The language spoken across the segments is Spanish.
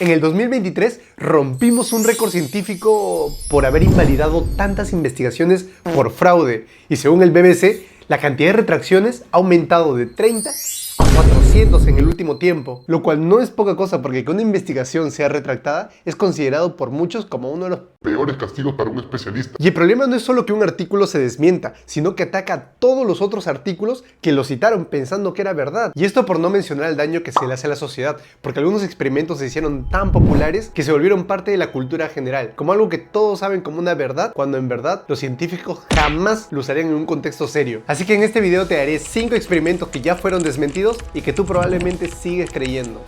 En el 2023 rompimos un récord científico por haber invalidado tantas investigaciones por fraude y según el BBC, la cantidad de retracciones ha aumentado de 30 a 400 en el último tiempo, lo cual no es poca cosa porque que una investigación sea retractada es considerado por muchos como uno de los peores castigos para un especialista. Y el problema no es solo que un artículo se desmienta, sino que ataca a todos los otros artículos que lo citaron pensando que era verdad. Y esto por no mencionar el daño que se le hace a la sociedad, porque algunos experimentos se hicieron tan populares que se volvieron parte de la cultura general, como algo que todos saben como una verdad, cuando en verdad los científicos jamás lo usarían en un contexto serio. Así que en este video te daré 5 experimentos que ya fueron desmentidos y que tú probablemente sigues creyendo.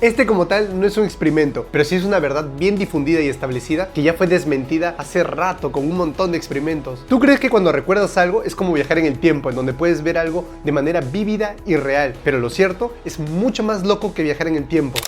Este como tal no es un experimento, pero sí es una verdad bien difundida y establecida que ya fue desmentida hace rato con un montón de experimentos. ¿Tú crees que cuando recuerdas algo es como viajar en el tiempo, en donde puedes ver algo de manera vívida y real? Pero lo cierto es mucho más loco que viajar en el tiempo.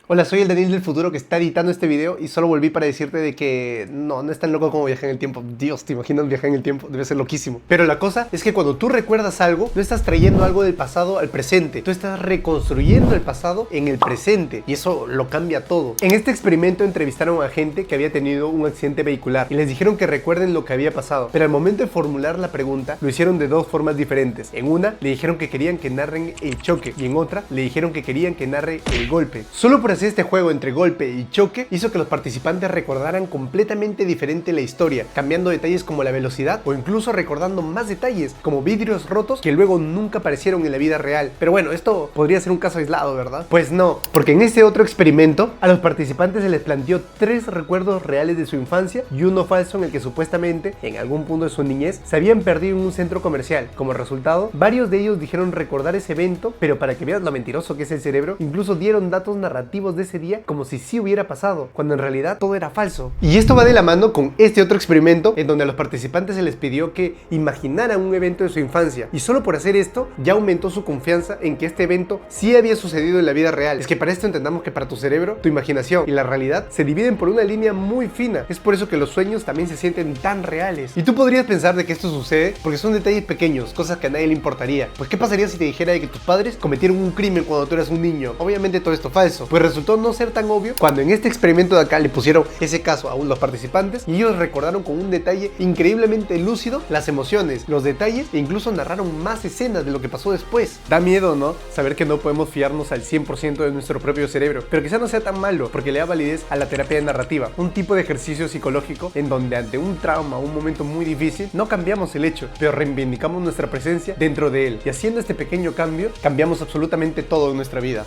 Hola, soy el Daniel del futuro que está editando este video y solo volví para decirte de que no es tan loco como viajar en el tiempo. Dios, ¿te imaginas viajar en el tiempo? Debe ser loquísimo. Pero la cosa es que cuando tú recuerdas algo, no estás trayendo algo del pasado al presente. Tú estás reconstruyendo el pasado en el presente y eso lo cambia todo. En este experimento entrevistaron a gente que había tenido un accidente vehicular y les dijeron que recuerden lo que había pasado. Pero al momento de formular la pregunta, lo hicieron de dos formas diferentes. En una, le dijeron que querían que narren el choque y en otra, le dijeron que querían que narre el golpe. Solo por así este juego entre golpe y choque hizo que los participantes recordaran completamente diferente la historia, cambiando detalles como la velocidad o incluso recordando más detalles como vidrios rotos que luego nunca aparecieron en la vida real. Pero bueno, esto podría ser un caso aislado, ¿verdad? Pues no, porque en este otro experimento a los participantes se les planteó 3 recuerdos reales de su infancia y uno falso en el que supuestamente en algún punto de su niñez se habían perdido en un centro comercial. Como resultado, varios de ellos dijeron recordar ese evento, pero para que veas lo mentiroso que es el cerebro, incluso dieron datos narrativos de ese día como si sí hubiera pasado, cuando en realidad todo era falso. Y esto va de la mano con este otro experimento en donde a los participantes se les pidió que imaginaran un evento de su infancia y solo por hacer esto ya aumentó su confianza en que este evento sí había sucedido en la vida real. Es que para esto entendamos que para tu cerebro, tu imaginación y la realidad se dividen por una línea muy fina. Es por eso que los sueños también se sienten tan reales. Y tú podrías pensar de que esto sucede porque son detalles pequeños, cosas que a nadie le importaría. Pues ¿qué pasaría si te dijera de que tus padres cometieron un crimen cuando tú eras un niño? Obviamente todo esto falso. Pues resultó no ser tan obvio cuando en este experimento de acá le pusieron ese caso a los participantes y ellos recordaron con un detalle increíblemente lúcido las emociones, los detalles e incluso narraron más escenas de lo que pasó después. Da miedo, ¿no? Saber que no podemos fiarnos al 100% de nuestro propio cerebro, pero quizá no sea tan malo porque le da validez a la terapia narrativa, un tipo de ejercicio psicológico en donde ante un trauma o un momento muy difícil no cambiamos el hecho, pero reivindicamos nuestra presencia dentro de él y haciendo este pequeño cambio cambiamos absolutamente todo en nuestra vida.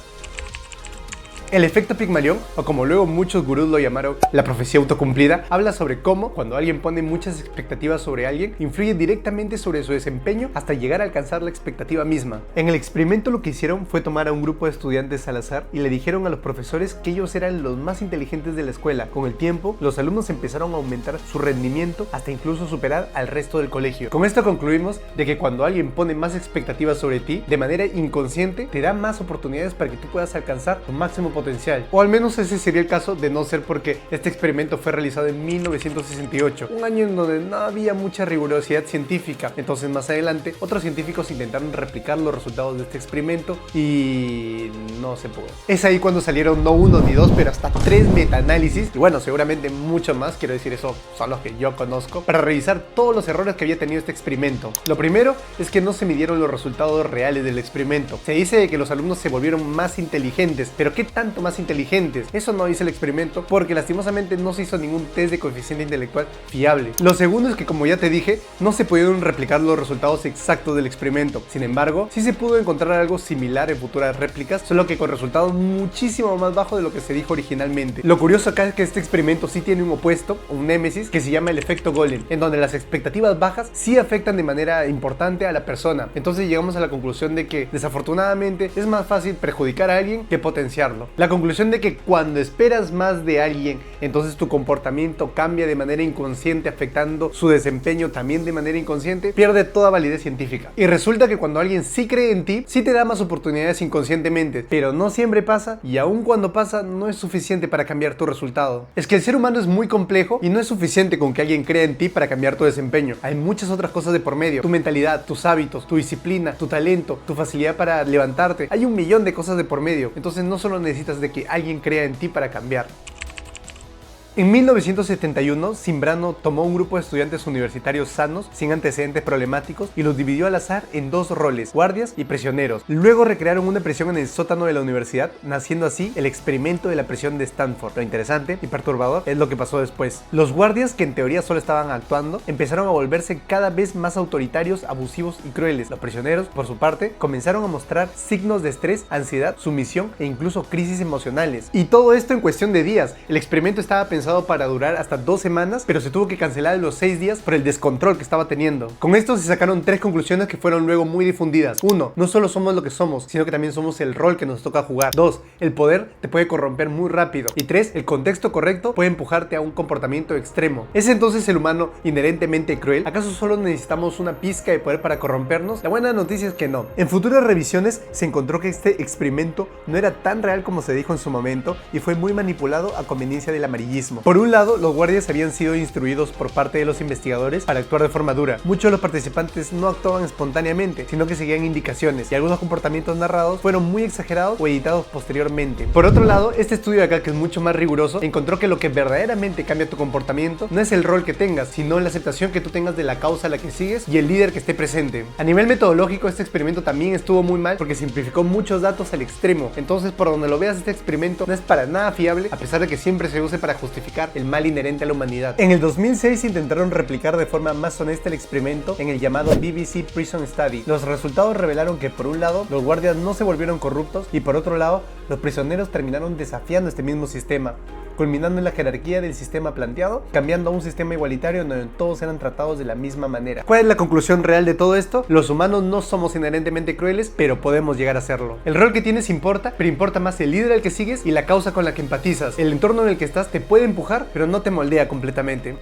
El efecto Pigmalión, o como luego muchos gurús lo llamaron, la profecía autocumplida, habla sobre cómo, cuando alguien pone muchas expectativas sobre alguien, influye directamente sobre su desempeño hasta llegar a alcanzar la expectativa misma. En el experimento lo que hicieron fue tomar a un grupo de estudiantes al azar y le dijeron a los profesores que ellos eran los más inteligentes de la escuela. Con el tiempo, los alumnos empezaron a aumentar su rendimiento hasta incluso superar al resto del colegio. Con esto concluimos de que cuando alguien pone más expectativas sobre ti, de manera inconsciente, te da más oportunidades para que tú puedas alcanzar tu máximo potencial. O al menos ese sería el caso de no ser porque este experimento fue realizado en 1968, un año en donde no había mucha rigurosidad científica. Entonces más adelante otros científicos intentaron replicar los resultados de este experimento y no se pudo. Es ahí cuando salieron no 1 ni 2 pero hasta 3 metaanálisis y bueno, seguramente mucho más, quiero decir, eso son los que yo conozco, para revisar todos los errores que había tenido este experimento. Lo primero es que no se midieron los resultados reales del experimento. Se dice que los alumnos se volvieron más inteligentes, pero ¿qué tanto más inteligentes? Eso no dice el experimento porque lastimosamente no se hizo ningún test de coeficiente intelectual fiable. Lo segundo es que, como ya te dije, no se pudieron replicar los resultados exactos del experimento. Sin embargo, sí se pudo encontrar algo similar en futuras réplicas, solo que con resultados muchísimo más bajos de lo que se dijo originalmente. Lo curioso acá es que este experimento sí tiene un opuesto, un némesis, que se llama el efecto Golem, en donde las expectativas bajas sí afectan de manera importante a la persona. Entonces llegamos a la conclusión de que desafortunadamente es más fácil perjudicar a alguien que potenciarlo. La conclusión de que cuando esperas más de alguien, entonces tu comportamiento cambia de manera inconsciente, afectando su desempeño también de manera inconsciente, pierde toda validez científica. Y resulta que cuando alguien sí cree en ti, sí te da más oportunidades inconscientemente, pero no siempre pasa, y aun cuando pasa, no es suficiente para cambiar tu resultado. Es que el ser humano es muy complejo y no es suficiente con que alguien crea en ti para cambiar tu desempeño. Hay muchas otras cosas de por medio: tu mentalidad, tus hábitos, tu disciplina, tu talento, tu facilidad para levantarte. Hay un millón de cosas de por medio. Entonces no solo necesitas necesitas de que alguien crea en ti para cambiar. En 1971, Zimbrano tomó un grupo de estudiantes universitarios sanos, sin antecedentes problemáticos, y los dividió al azar en dos roles, guardias y prisioneros. Luego recrearon una prisión en el sótano de la universidad, naciendo así el experimento de la prisión de Stanford. Lo interesante y perturbador es lo que pasó después. Los guardias, que en teoría solo estaban actuando, empezaron a volverse cada vez más autoritarios, abusivos y crueles. Los prisioneros, por su parte, comenzaron a mostrar signos de estrés, ansiedad, sumisión e incluso crisis emocionales. Y todo esto en cuestión de días. El experimento estaba pensado para durar hasta 2 semanas, pero se tuvo que cancelar en los 6 días por el descontrol que estaba teniendo. Con esto se sacaron 3 conclusiones que fueron luego muy difundidas. 1. No solo somos lo que somos, sino que también somos el rol que nos toca jugar. 2. El poder te puede corromper muy rápido. Y 3. El contexto correcto puede empujarte a un comportamiento extremo. ¿Es entonces el humano inherentemente cruel? ¿Acaso solo necesitamos una pizca de poder para corrompernos? La buena noticia es que no. En futuras revisiones se encontró que este experimento no era tan real como se dijo en su momento y fue muy manipulado a conveniencia del amarillismo. Por un lado, los guardias habían sido instruidos por parte de los investigadores para actuar de forma dura. Muchos de los participantes no actuaban espontáneamente, sino que seguían indicaciones, y algunos comportamientos narrados fueron muy exagerados o editados posteriormente. Por otro lado, este estudio de acá, que es mucho más riguroso, encontró que lo que verdaderamente cambia tu comportamiento no es el rol que tengas, sino la aceptación que tú tengas de la causa a la que sigues y el líder que esté presente. A nivel metodológico, este experimento también estuvo muy mal porque simplificó muchos datos al extremo. Entonces, por donde lo veas, este experimento no es para nada fiable, a pesar de que siempre se use para justificar el mal inherente a la humanidad. En el 2006 intentaron replicar de forma más honesta el experimento en el llamado BBC Prison Study. Los resultados revelaron que, por un lado, los guardias no se volvieron corruptos y, por otro lado, los prisioneros terminaron desafiando este mismo sistema, culminando en la jerarquía del sistema planteado, cambiando a un sistema igualitario en donde todos eran tratados de la misma manera. ¿Cuál es la conclusión real de todo esto? Los humanos no somos inherentemente crueles, pero podemos llegar a serlo. El rol que tienes importa, pero importa más el líder al que sigues y la causa con la que empatizas. El entorno en el que estás te puede empujar, pero no te moldea completamente.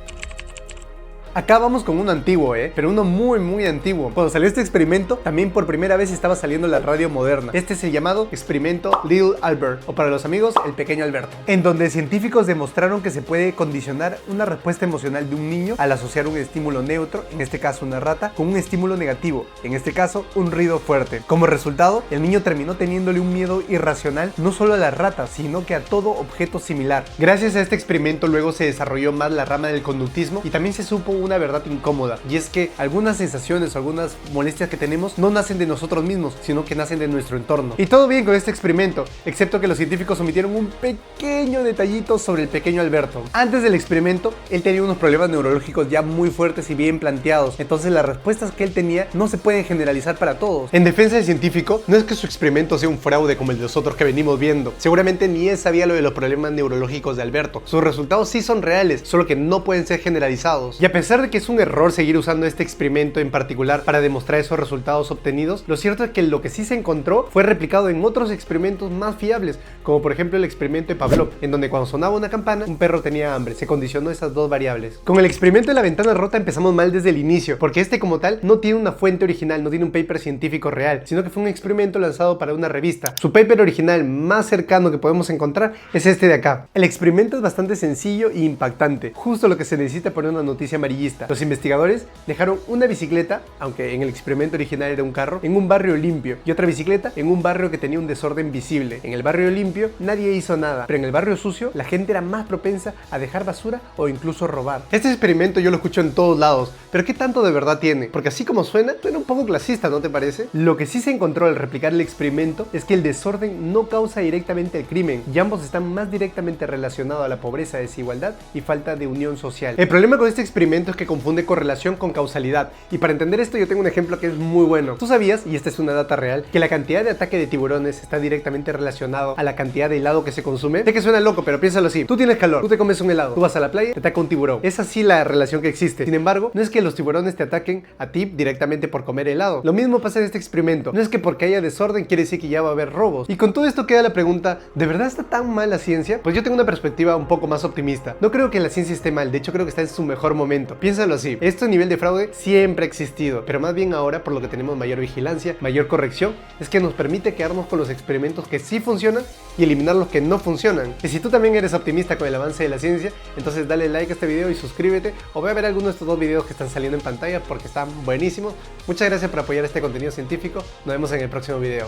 Acá vamos con uno antiguo, pero uno muy antiguo. Cuando salió este experimento, también por primera vez estaba saliendo la radio moderna. Este es el llamado experimento Little Albert, o para los amigos, el pequeño Alberto, en donde científicos demostraron que se puede condicionar una respuesta emocional de un niño al asociar un estímulo neutro, en este caso una rata, con un estímulo negativo, en este caso un ruido fuerte. Como resultado, el niño terminó teniéndole un miedo irracional no solo a las ratas, sino que a todo objeto similar. Gracias a este experimento luego se desarrolló más la rama del conductismo y también se supo una verdad incómoda, y es que algunas sensaciones o algunas molestias que tenemos no nacen de nosotros mismos, sino que nacen de nuestro entorno. Y todo bien con este experimento, excepto que los científicos omitieron un pequeño detallito sobre el pequeño Alberto. Antes del experimento, él tenía unos problemas neurológicos ya muy fuertes y bien planteados, entonces las respuestas que él tenía no se pueden generalizar para todos. En defensa del científico, no es que su experimento sea un fraude como el de los otros que venimos viendo. Seguramente ni él sabía lo de los problemas neurológicos de Alberto. Sus resultados sí son reales, solo que no pueden ser generalizados. Y a pesar de que es un error seguir usando este experimento en particular para demostrar esos resultados obtenidos, lo cierto es que lo que sí se encontró fue replicado en otros experimentos más fiables, como por ejemplo el experimento de Pavlov, en donde cuando sonaba una campana, un perro tenía hambre. Se condicionó esas dos variables. Con el experimento de la ventana rota empezamos mal desde el inicio, porque este como tal no tiene una fuente original, no tiene un paper científico real, sino que fue un experimento lanzado para una revista. Su paper original más cercano que podemos encontrar es este de acá. El experimento es bastante sencillo e impactante, justo lo que se necesita para una noticia amarillista. Los investigadores dejaron una bicicleta, aunque en el experimento original era un carro, en un barrio limpio, y otra bicicleta en un barrio que tenía un desorden visible. En el barrio limpio nadie hizo nada, pero en el barrio sucio la gente era más propensa a dejar basura o incluso robar. Este experimento yo lo escucho en todos lados, pero ¿qué tanto de verdad tiene? Porque así como suena un poco clasista, ¿no te parece? Lo que sí se encontró al replicar el experimento es que el desorden no causa directamente el crimen, y ambos están más directamente relacionados a la pobreza, desigualdad y falta de unión social. El problema con este experimento es que confunde correlación con causalidad, y para entender esto yo tengo un ejemplo que es muy bueno. ¿Tú sabías, y esta es una data real, que la cantidad de ataque de tiburones está directamente relacionado a la cantidad de helado que se consume? Sé que suena loco, pero piénsalo así. Tú tienes calor, tú te comes un helado, tú vas a la playa, te ataca un tiburón. Es así la relación que existe. Sin embargo, no es que los tiburones te ataquen a ti directamente por comer helado. Lo mismo pasa en este experimento. No es que porque haya desorden quiere decir que ya va a haber robos. Y con todo esto queda la pregunta, ¿de verdad está tan mal la ciencia? Pues yo tengo una perspectiva un poco más optimista. No creo que la ciencia esté mal, de hecho creo que está en su mejor momento. Piénsalo así, este nivel de fraude siempre ha existido, pero más bien ahora, por lo que tenemos mayor vigilancia, mayor corrección, es que nos permite quedarnos con los experimentos que sí funcionan y eliminar los que no funcionan. Y si tú también eres optimista con el avance de la ciencia, entonces dale like a este video y suscríbete, o ve a ver alguno de estos dos videos que están saliendo en pantalla porque están buenísimos. Muchas gracias por apoyar este contenido científico, nos vemos en el próximo video.